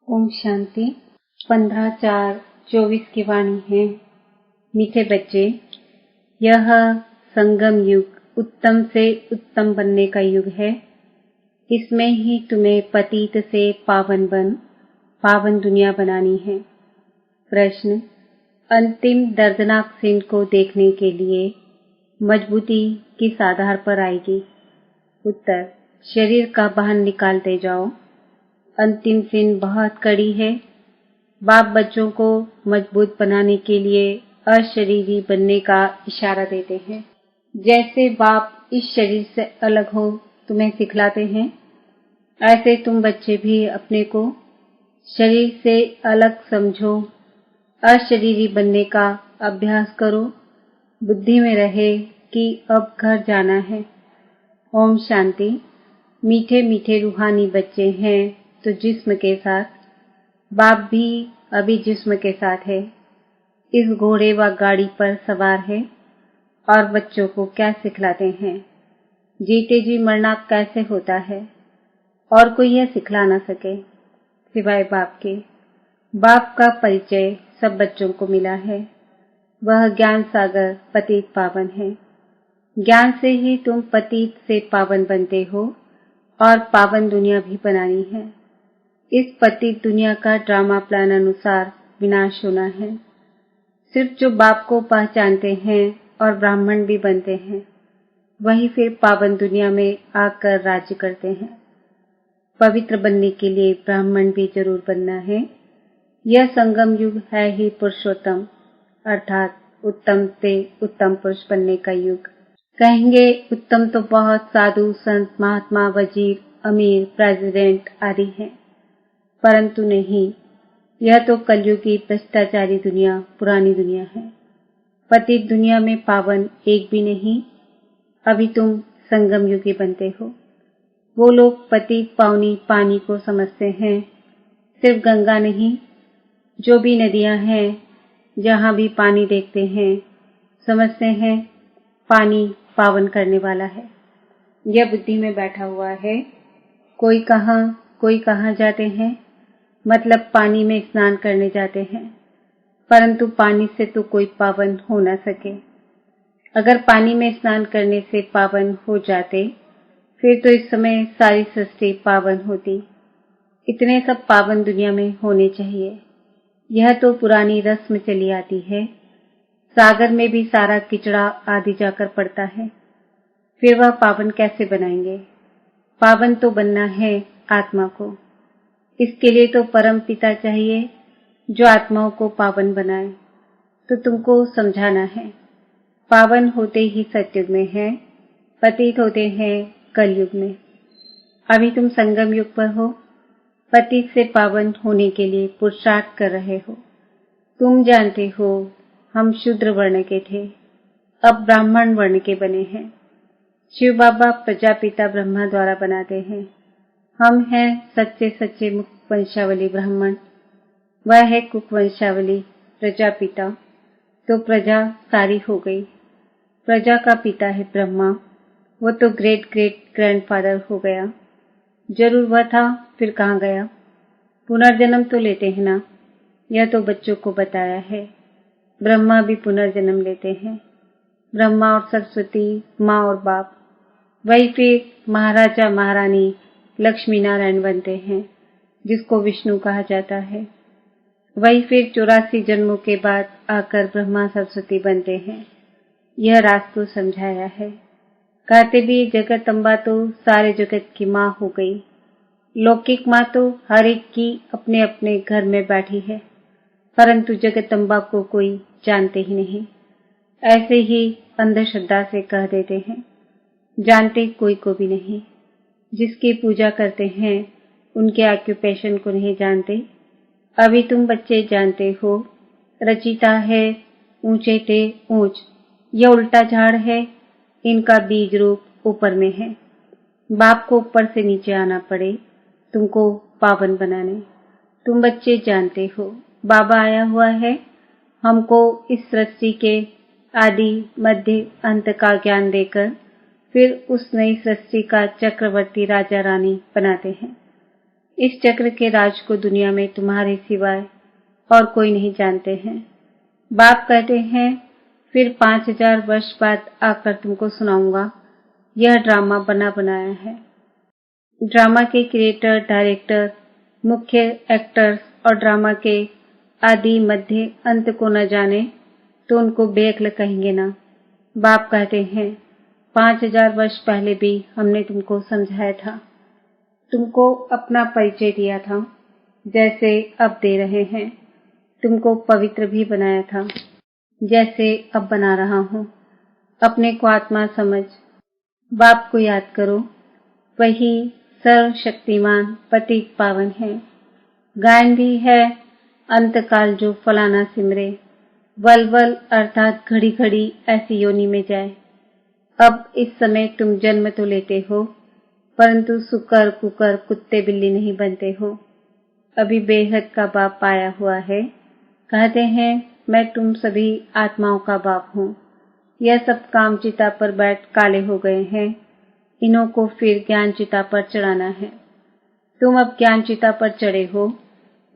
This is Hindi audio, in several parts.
ओम शांति। 15/4/24 की वाणी है। मीठे बच्चे, यह संगम युग उत्तम से उत्तम बनने का युग है। इसमें ही तुम्हें पतित से पावन दुनिया बनानी है। प्रश्न: अंतिम दर्दनाक सीन को देखने के लिए मजबूती किस आधार पर आएगी? उत्तर: शरीर का बाहर निकालते जाओ। अंतिम सीन बहुत कड़ी है। बाप बच्चों को मजबूत बनाने के लिए अशरीरी बनने का इशारा देते हैं। जैसे बाप इस शरीर से अलग हो तुम्हें सिखलाते हैं, ऐसे तुम बच्चे भी अपने को शरीर से अलग समझो। अशरीरी बनने का अभ्यास करो। बुद्धि में रहे कि अब घर जाना है। ओम शांति। मीठे मीठे रूहानी बच्चे हैं तो जिस्म के साथ, बाप भी अभी जिस्म के साथ है। इस घोड़े व गाड़ी पर सवार है और बच्चों को क्या सिखलाते हैं, जीते जी मरना कैसे होता है, और कोई यह सिखला न सके सिवाय बाप के। बाप का परिचय सब बच्चों को मिला है। वह ज्ञान सागर पतित पावन है। ज्ञान से ही तुम पतित से पावन बनते हो और पावन दुनिया भी बनानी है। इस पतित दुनिया का ड्रामा प्लान अनुसार विनाश होना है। सिर्फ जो बाप को पहचानते हैं और ब्राह्मण भी बनते हैं, वही फिर पावन दुनिया में आकर राज्य करते हैं। पवित्र बनने के लिए ब्राह्मण भी जरूर बनना है। यह संगम युग है ही पुरुषोत्तम अर्थात उत्तम से उत्तम पुरुष बनने का युग। कहेंगे उत्तम तो बहुत साधु संत महात्मा वजीर अमीर प्रेसिडेंट आदि हैं, परंतु नहीं, यह तो कलयुगी भ्रष्टाचारी दुनिया पुरानी दुनिया है। पतित दुनिया में पावन एक भी नहीं। अभी तुम संगम युगी बनते हो। वो लोग पतित पावनी पानी को समझते हैं। सिर्फ गंगा नहीं, जो भी नदियां हैं, जहां भी पानी देखते हैं, समझते हैं पानी पावन करने वाला है। यह बुद्धि में बैठा हुआ है। कोई कहाँ जाते हैं, मतलब पानी में स्नान करने जाते हैं, परंतु पानी से तो कोई पावन हो न सके। अगर पानी में स्नान करने से पावन हो जाते, फिर तो इस समय सारी सृष्टि पावन होती। इतने सब पावन दुनिया में होने चाहिए। यह तो पुरानी रस्म चली आती है। सागर में भी सारा किचड़ा आदि जाकर पड़ता है, फिर वह पावन कैसे बनाएंगे? पावन तो बनना है आत्मा को। इसके लिए तो परम पिता चाहिए जो आत्माओं को पावन बनाए। तो तुमको समझाना है। पावन होते ही सतयुग में है, पतित होते हैं कलयुग में। अभी तुम संगम युग पर हो। पतित से पावन होने के लिए पुरुषार्थ कर रहे हो। तुम जानते हो हम शूद्र वर्ण के थे, अब ब्राह्मण वर्ण के बने हैं। शिव बाबा प्रजापिता ब्रह्मा द्वारा बनाते हैं। हम हैं सच्चे सच्चे मुक्त वंशावली ब्राह्मण। वह है कुक वंशावली प्रजापिता। तो प्रजा सारी हो गई। प्रजा का पिता है ब्रह्मा। वो तो ग्रेट ग्रेट ग्रैंडफादर हो गया। जरूर वह था, फिर कहाँ गया? पुनर्जन्म तो लेते हैं ना। यह तो बच्चों को बताया है। ब्रह्मा भी पुनर्जन्म लेते हैं। ब्रह्मा और सरस्वती, माँ और बाप, वही फिर महाराजा महारानी लक्ष्मी नारायण बनते हैं, जिसको विष्णु कहा जाता है। वही फिर 84 जन्मों के बाद आकर ब्रह्मा सरस्वती बनते हैं। यह रास्तों समझाया है। कहते भी जगत अम्बा तो सारे जगत की माँ हो गई। लौकिक माँ तो हर एक की अपने अपने घर में बैठी है, परंतु जगत अम्बा को कोई जानते ही नहीं। ऐसे ही अंधश्रद्धा से कह देते हैं, जानते कोई को भी नहीं। जिसकी पूजा करते हैं उनके ऑक्यूपेशन को नहीं जानते। अभी तुम बच्चे जानते हो, रचिता है ऊंचे ते ऊंच, यह उल्टा झाड़ है। इनका बीज रूप ऊपर में है। बाप को ऊपर से नीचे आना पड़े तुमको पावन बनाने। तुम बच्चे जानते हो बाबा आया हुआ है हमको इस सृष्टि के आदि मध्य अंत का ज्ञान देकर फिर उस नई सृष्टि का चक्रवर्ती राजा रानी बनाते हैं। इस चक्र के राज को दुनिया में तुम्हारे सिवाय और कोई नहीं जानते हैं। बाप कहते हैं फिर 5000 वर्ष बाद आकर तुमको सुनाऊंगा। यह ड्रामा बना बनाया है। ड्रामा के क्रिएटर, डायरेक्टर, मुख्य एक्टर्स और ड्रामा के आदि मध्य अंत को न जाने तो उनको बेअक्ल कहेंगे ना। बाप कहते हैं 5000 वर्ष पहले भी हमने तुमको समझाया था, तुमको अपना परिचय दिया था, जैसे अब दे रहे हैं। तुमको पवित्र भी बनाया था, जैसे अब बना रहा हूँ। अपने को आत्मा समझ, बाप को याद करो, वही सर्वशक्तिमान पतित पावन है। गायन भी है अंतकाल जो फलाना सिमरे, वल अर्थात घड़ी घड़ी ऐसी योनि में जाए। अब इस समय तुम जन्म तो लेते हो, परंतु सुकर कुकर कुत्ते बिल्ली नहीं बनते हो। अभी बेहद का बाप आया हुआ है। कहते हैं मैं तुम सभी आत्माओं का बाप हूँ। यह सब काम चिता पर बैठ काले हो गए हैं, इन्हों को फिर ज्ञान चिता पर चढ़ाना है। तुम अब ज्ञान चिता पर चढ़े हो,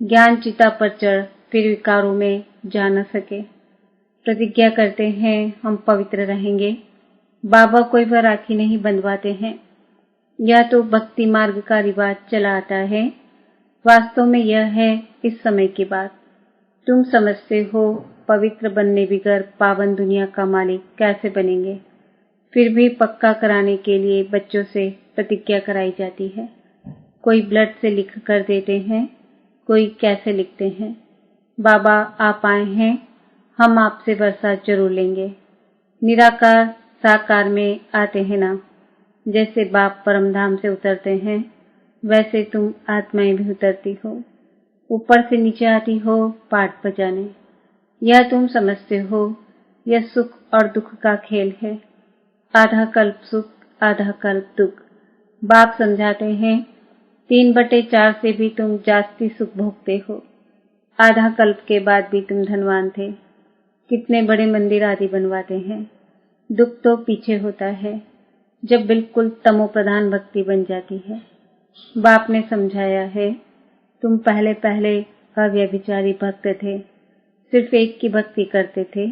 ज्ञान चिता पर चढ़ फिर विकारों में जा न सके। प्रतिज्ञा करते हैं हम पवित्र रहेंगे। बाबा कोई बार राखी नहीं बंधवाते हैं, यह तो भक्ति मार्ग का रिवाज चला आता है। वास्तव में यह है इस समय की बात। तुम समझते हो पवित्र बनने बिगर पावन दुनिया का मालिक कैसे बनेंगे। फिर भी पक्का कराने के लिए बच्चों से प्रतिज्ञा कराई जाती है। कोई ब्लड से लिख कर देते हैं, कोई कैसे लिखते हैं। बाबा आप आए हैं, हम आपसे वर्षा जरूर लेंगे। निराकार साकार में आते हैं ना। जैसे बाप परमधाम से उतरते हैं, वैसे तुम आत्माएं भी उतरती हो, ऊपर से नीचे आती हो पाठ बजाने। यह तुम समझते हो, यह सुख और दुख का खेल है। आधा कल्प सुख, आधा कल्प दुख। बाप समझाते हैं 3/4 से भी तुम जास्ती सुख भोगते हो। आधा कल्प के बाद भी तुम धनवान थे। कितने बड़े मंदिर आदि बनवाते हैं। दुख तो पीछे होता है, जब बिल्कुल तमो प्रधान भक्ति बन जाती है। बाप ने समझाया है तुम पहले पहले अव्यभिचारी भक्त थे, सिर्फ एक की भक्ति करते थे।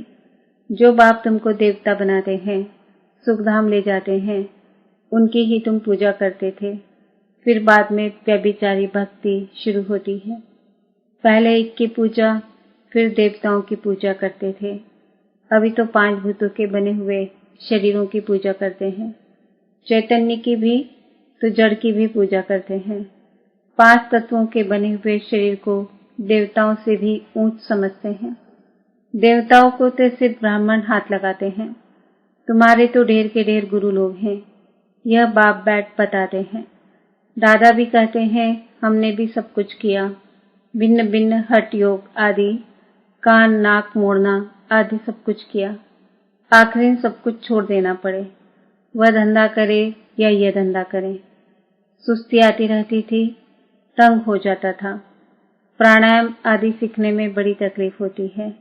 जो बाप तुमको देवता बनाते हैं, सुखधाम ले जाते हैं, उनकी ही तुम पूजा करते थे। फिर बाद में व्यभिचारी भक्ति शुरू होती है। पहले एक की पूजा, फिर देवताओं की पूजा करते थे। अभी तो 5 भूतों के बने हुए शरीरों की पूजा करते हैं। चैतन्य की भी तो जड़ की भी पूजा करते हैं। 5 तत्वों के बने हुए शरीर को देवताओं से भी ऊंच समझते हैं। देवताओं को तो सिर्फ ब्राह्मण हाथ लगाते हैं। तुम्हारे तो ढेर के ढेर गुरु लोग हैं। यह बाप बैठ बताते हैं। दादा भी कहते हैं हमने भी सब कुछ किया, भिन्न भिन्न हठ योग आदि, कान नाक मोड़ना आदि सब कुछ किया। आखिर सब कुछ छोड़ देना पड़े। वह धंधा करे या यह धंधा करे। सुस्ती आती रहती थी, तंग हो जाता था। प्राणायाम आदि सीखने में बड़ी तकलीफ होती है।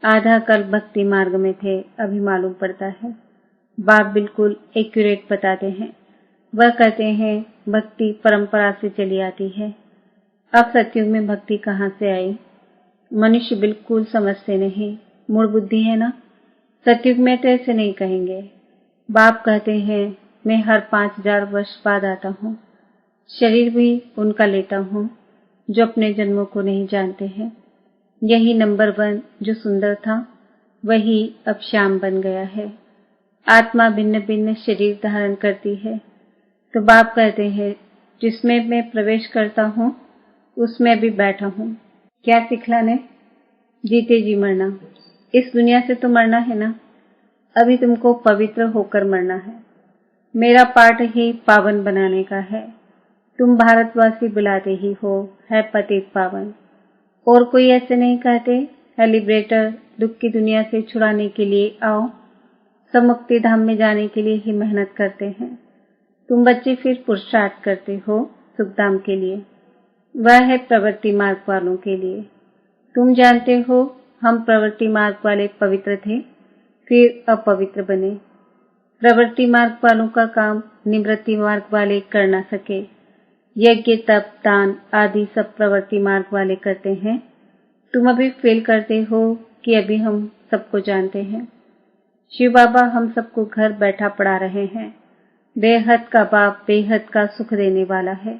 आधा कल भक्ति मार्ग में थे, अभी मालूम पड़ता है। बाप बिल्कुल एक्यूरेट बताते हैं। वह कहते हैं भक्ति परंपरा से चली आती है। अब सतयुग में भक्ति कहाँ से आई? मनुष्य बिल्कुल समझते नहीं, मूढ़ बुद्धि है ना। सतयुग में तो ऐसे नहीं कहेंगे। बाप कहते हैं मैं हर 5000 वर्ष बाद आता हूँ। शरीर भी उनका लेता हूँ जो अपने जन्मों को नहीं जानते हैं। यही नंबर 1 जो सुंदर था, वही अब श्याम बन गया है। आत्मा भिन्न भिन्न शरीर धारण करती है। तो बाप कहते हैं जिसमें मैं प्रवेश करता हूँ उसमें भी बैठा हूँ। क्या सिखलाने? जीते जी मरना। इस दुनिया से तो मरना है ना। अभी तुमको पवित्र होकर मरना है। मेरा पाठ ही पावन बनाने का है। तुम भारतवासी बुलाते ही हो, है पतित पावन। और कोई ऐसे नहीं कहते है लिबरेटर, दुख की दुनिया से छुड़ाने के लिए आओ। सब मुक्ति धाम में जाने के लिए ही मेहनत करते हैं। तुम बच्चे फिर पुरुषार्थ करते हो सुखधाम के लिए। वह है प्रवृत्ति मार्ग वालों के लिए। तुम जानते हो हम प्रवृत्ति मार्ग वाले पवित्र थे, फिर अपवित्र बने। प्रवृत्ति मार्ग वालों का काम निवृत्ति मार्ग वाले कर न सके। यज्ञ तप दान आदि सब प्रवृत्ति मार्ग वाले करते हैं। तुम अभी फेल करते हो कि अभी हम सबको जानते हैं। शिव बाबा हम सबको घर बैठा पढ़ा रहे हैं। बेहद का बाप बेहद का सुख देने वाला है।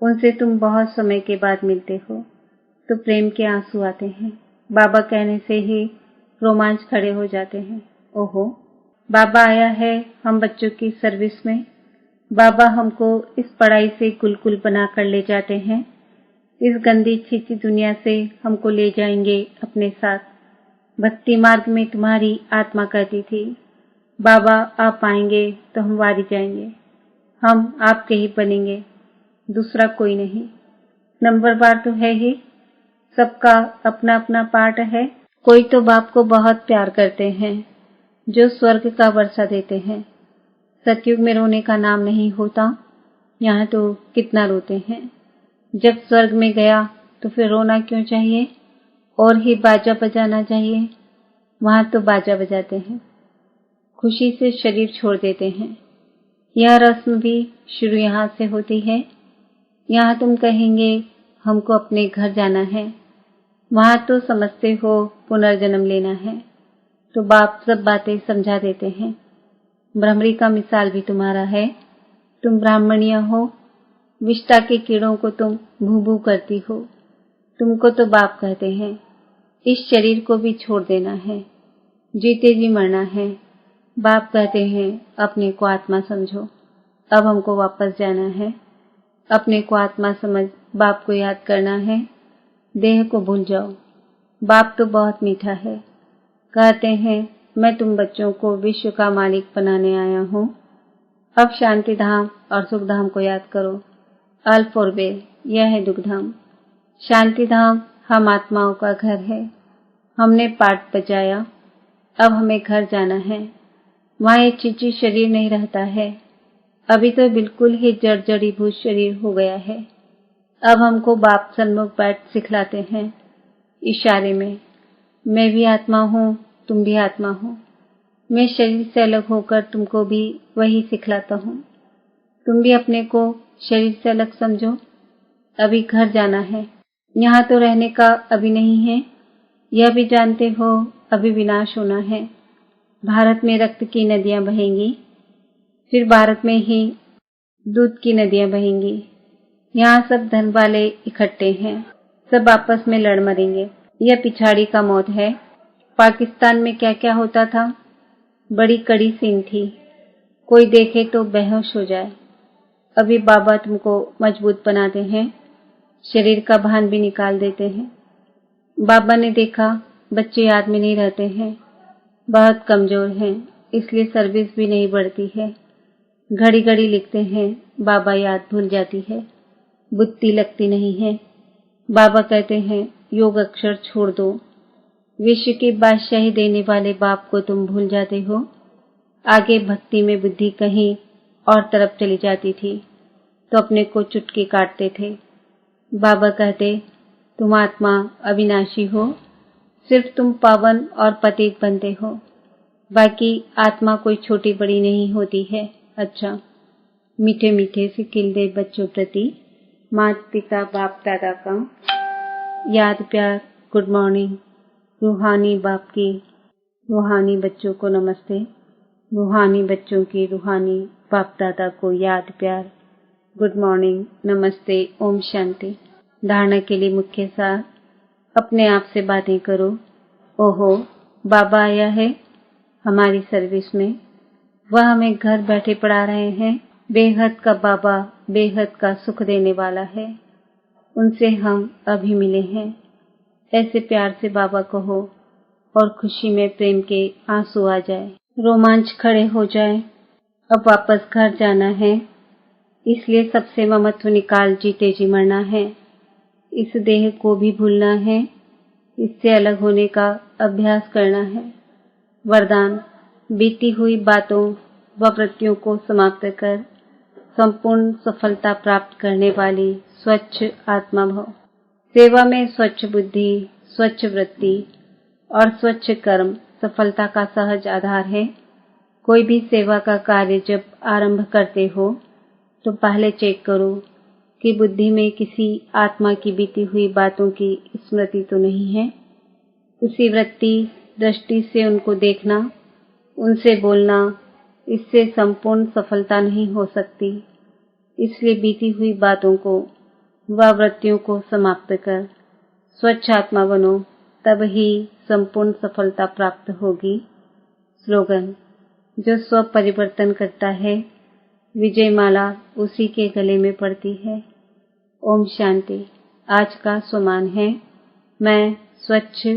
उनसे तुम बहुत समय के बाद मिलते हो तो प्रेम के आंसू आते हैं। बाबा कहने से ही रोमांच खड़े हो जाते हैं। ओहो, बाबा आया है हम बच्चों की सर्विस में। बाबा हमको इस पढ़ाई से गुलगुल बना कर ले जाते हैं। इस गंदी छीछी दुनिया से हमको ले जाएंगे अपने साथ। भक्ति मार्ग में तुम्हारी आत्मा कहती थी, बाबा आप आएंगे तो हम वारी जाएंगे, हम आपके ही बनेंगे, दूसरा कोई नहीं। नंबरवार तो है ही, सबका अपना अपना पार्ट है। कोई तो बाप को बहुत प्यार करते हैं जो स्वर्ग का वर्षा देते हैं। सतयुग में रोने का नाम नहीं होता, यहाँ तो कितना रोते हैं। जब स्वर्ग में गया तो फिर रोना क्यों चाहिए और ही बाजा बजाना चाहिए। वहां तो बाजा बजाते हैं, खुशी से शरीर छोड़ देते हैं। यह रस्म भी शुरू यहाँ से होती है। यहाँ तुम कहेंगे हमको अपने घर जाना है, वहां तो समझते हो पुनर्जन्म लेना है, तो बाप सब बातें समझा देते हैं। भ्रमरी का मिसाल भी तुम्हारा है। तुम ब्राह्मणीय हो, विष्टा के कीड़ों को तुम भू भू करती हो। तुमको तो बाप कहते हैं इस शरीर को भी छोड़ देना है, जीते जी मरना है। बाप कहते हैं अपने को आत्मा समझो, अब हमको वापस जाना है। अपने को आत्मा समझ बाप को याद करना है, देह को भूल जाओ। बाप तो बहुत मीठा है, कहते हैं मैं तुम बच्चों को विश्व का मालिक बनाने आया हूँ। अब शांति धाम और सुख धाम को याद करो। अल्फ और बे, यह है दुख धाम। शांति धाम हम आत्माओं का घर है। हमने पाठ बजाया, अब हमें घर जाना है। वहाँ एक चीची शरीर नहीं रहता है, अभी तो बिल्कुल ही जड़जड़ीभूत शरीर हो गया है। अब हमको बाप सन्मुख बैठ सिखलाते हैं इशारे में, मैं भी आत्मा हूँ, तुम भी आत्मा हो। मैं शरीर से अलग होकर तुमको भी वही सिखलाता हूँ। तुम भी अपने को शरीर से अलग समझो। अभी घर जाना है, यहाँ तो रहने का अभी नहीं है। यह भी जानते हो अभी विनाश होना है। भारत में रक्त की नदियां बहेंगी, फिर भारत में ही दूध की नदियां बहेंगी। यहाँ सब धन वाले इकट्ठे हैं, सब आपस में लड़ मरेंगे। यह पिछाड़ी का मौत है। पाकिस्तान में क्या क्या होता था, बड़ी कड़ी सीन थी, कोई देखे तो बेहोश हो जाए। अभी बाबा तुमको मजबूत बनाते हैं, शरीर का भान भी निकाल देते हैं। बाबा ने देखा बच्चे याद में नहीं रहते हैं, बहुत कमजोर हैं, इसलिए सर्विस भी नहीं बढ़ती है। घड़ी घड़ी लिखते हैं, बाबा याद भूल जाती है, बुद्धि लगती नहीं है। बाबा कहते हैं योग अक्षर छोड़ दो। विश्व की बादशाही देने वाले बाप को तुम भूल जाते हो। आगे भक्ति में बुद्धि कहीं और तरफ चली जाती थी तो अपने को चुटकी काटते थे। बाबा कहते तुम आत्मा अविनाशी हो, सिर्फ तुम पावन और पतित बनते हो, बाकी आत्मा कोई छोटी बड़ी नहीं होती है। अच्छा, मीठे मीठे से खिलते बच्चों प्रति माता पिता बाप दादा का याद प्यार, गुड मॉर्निंग। रूहानी बाप की रूहानी बच्चों को नमस्ते। रूहानी बच्चों की रूहानी बाप दादा को याद प्यार, गुड मॉर्निंग, नमस्ते, ओम शांति। धारणा के लिए मुख्य सार, अपने आप से बातें करो। ओहो, बाबा आया है हमारी सर्विस में, वह हमें घर बैठे पढ़ा रहे हैं। बेहद का बाबा बेहद का सुख देने वाला है, उनसे हम अभी मिले हैं। ऐसे प्यार से बाबा कहो और खुशी में प्रेम के आंसू आ जाए, रोमांच खड़े हो जाए। अब वापस घर जाना है, इसलिए सबसे ममत्व निकाल जीते जी मरना है। इस देह को भी भूलना है, इससे अलग होने का अभ्यास करना है। वरदान, बीती हुई बातों व वृत्तियों को समाप्त कर संपूर्ण सफलता प्राप्त करने वाली स्वच्छ आत्मा भव। सेवा में स्वच्छ बुद्धि, स्वच्छ वृत्ति और स्वच्छ कर्म सफलता का सहज आधार है। कोई भी सेवा का कार्य जब आरंभ करते हो तो पहले चेक करो कि बुद्धि में किसी आत्मा की बीती हुई बातों की स्मृति तो नहीं है। उसी वृत्ति दृष्टि से उनको देखना, उनसे बोलना, इससे संपूर्ण सफलता नहीं हो सकती। इसलिए बीती हुई बातों को व वृत्तियों को समाप्त कर स्वच्छ आत्मा बनो, तब ही संपूर्ण सफलता प्राप्त होगी। स्लोगन: जो स्व परिवर्तन करता है, विजय माला उसी के गले में पड़ती है। ओम शांति। आज का स्वमान है, मैं स्वच्छ